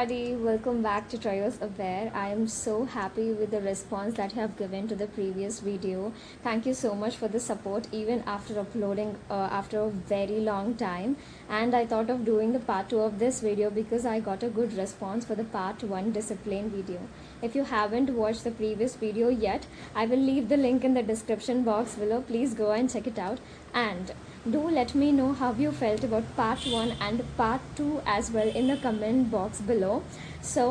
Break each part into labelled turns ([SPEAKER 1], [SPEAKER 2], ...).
[SPEAKER 1] everybody, welcome back to Trios Aware. I am so happy with the response that you have given to the previous video. Thank you so much for the support even after uploading after a very long time. And I thought of doing the part 2 of this video because I got a good response for the part 1 discipline video. If you haven't watched the previous video yet, I will leave the link in the description box below. Please go and check it out. And do let me know how you felt about part 1 and part 2 as well in the comment box below. So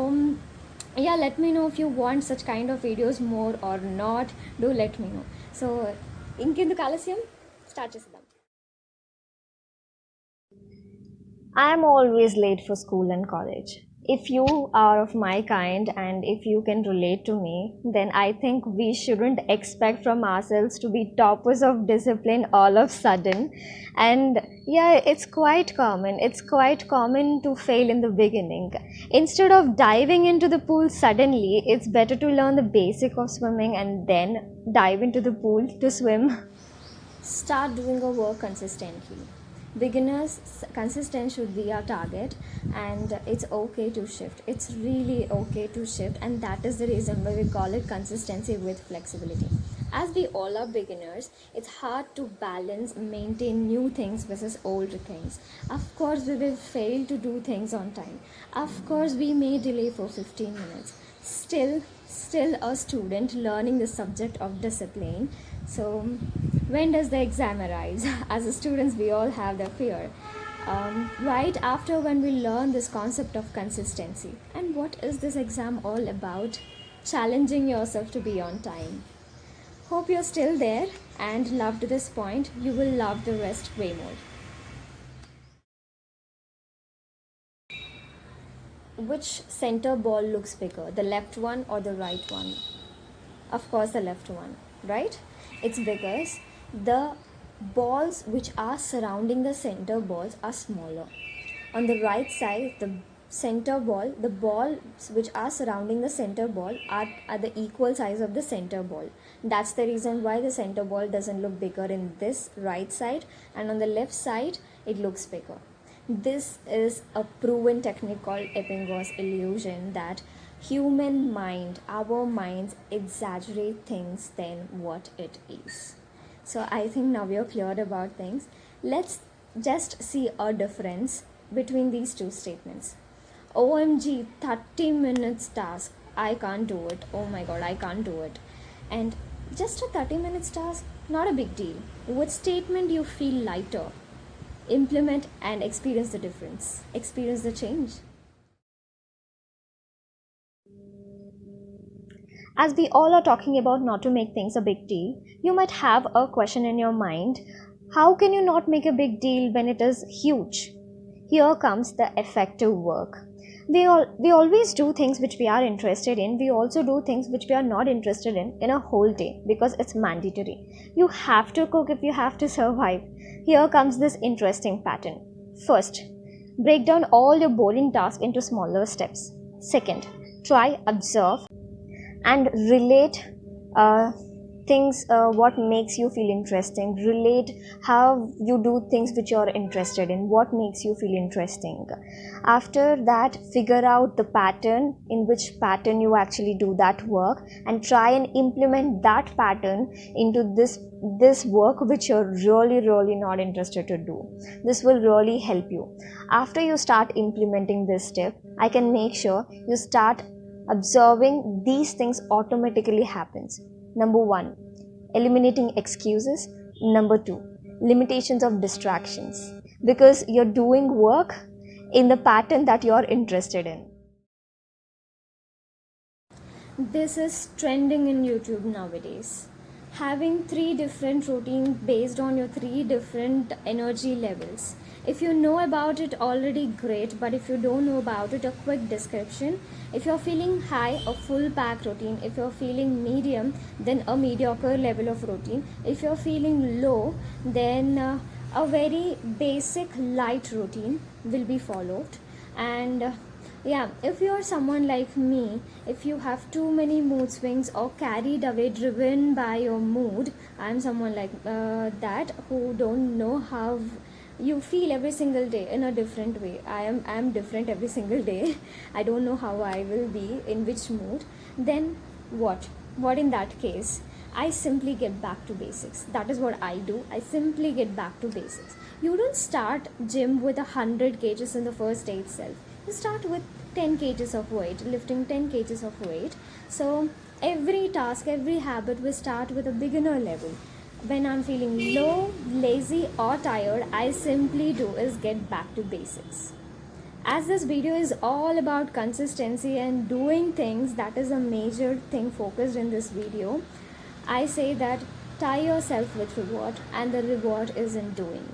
[SPEAKER 1] yeah, let me know if you want such kind of videos more or not. Do let me know. So ఇంకెందుకు ఆలస్యం start చేద్దాం. I am always late for school and college. If you are of my kind and if you can relate to me, then I think we shouldn't expect from ourselves to be toppers of discipline all of sudden. And yeah, it's quite common. It's quite common to fail in the beginning. Instead of diving into the pool suddenly, it's better to learn the basic of swimming and then dive into the pool to swim. Start doing your work consistently. Beginners, consistency should be our target, and it's okay to shift. It's really okay to shift, and that is the reason why we call it consistency with flexibility. As we all are beginners, it's hard to balance, maintain new things versus old things. Of course, we will fail to do things on time. Of course, we may delay for 15 minutes. Still a student learning the subject of discipline. So when does the exam arise? As a students, we all have the fear. Right after when we learn this concept of consistency. And what is this exam all about? Challenging yourself to be on time. Hope you're still there and loved this point. You will love the rest way more. Which center ball looks bigger, the left one or the right one? Of course, the left one, right? It's because the balls which are surrounding the center balls are smaller. On the right side, the center ball, the balls which are surrounding the center ball are the equal size of the center ball. That's the reason why the center ball doesn't look bigger in this right side, and on the left side, it looks bigger. This is a proven technique called Eppinghaus illusion, that human mind, our minds exaggerate things than what it is. So I think now we are clear about things. Let's just see a difference between these two statements. OMG, 30 minutes task, I can't do it. Oh my god, I can't do it. And just a 30 minutes task, not a big deal. What statement you feel lighter? Implement and experience the difference. Experience the change. As we all are talking about not to make things a big deal, you might have a question in your mind. How can you not make a big deal when it is huge? Here comes the effective work. We always do things which we are interested in. We also do things which we are not interested in a whole day because it's mandatory. You have to cook if you have to survive. Here comes this interesting pattern. First, break down all your boring tasks into smaller steps. Second, try, observe, and relate things, what makes you feel interesting. Relate how you do things which you are interested in, what makes you feel interesting. After that, figure out the pattern, in which pattern you actually do that work, and try and implement that pattern into this work which you're really not interested to do. This will really help you. After you start implementing this step, I can make sure you start observing these things automatically happens. Number 1, eliminating excuses. Number 2, limitations of distractions, because you're doing work in the pattern that you're interested in. This is trending in YouTube nowadays. Having 3 different routines based on your 3 different energy levels. If you know about it already, great, but if you don't know about it, a quick description. If you're feeling high, a full pack routine. If you're feeling medium, then a mediocre level of routine. If you're feeling low, then a very basic light routine will be followed. And yeah, if you're someone like me, if you have too many mood swings or carried away, driven by your mood, I'm someone like that, who don't know how you feel every single day in a different way. I am different every single day. I don't know how I will be, in which mood. Then what in that case, I simply get back to basics. That is what I do. I simply get back to basics. You don't start gym with 100 kgs in the first day itself. You start with 10 kgs of weight, lifting 10 kgs of weight. So every task, every habit will start with a beginner level. When I'm feeling low, lazy, or tired, I simply do is get back to basics. As this video is all about consistency and doing things, that is a major thing focused in this video. I say that tie yourself with reward, and the reward is in doing.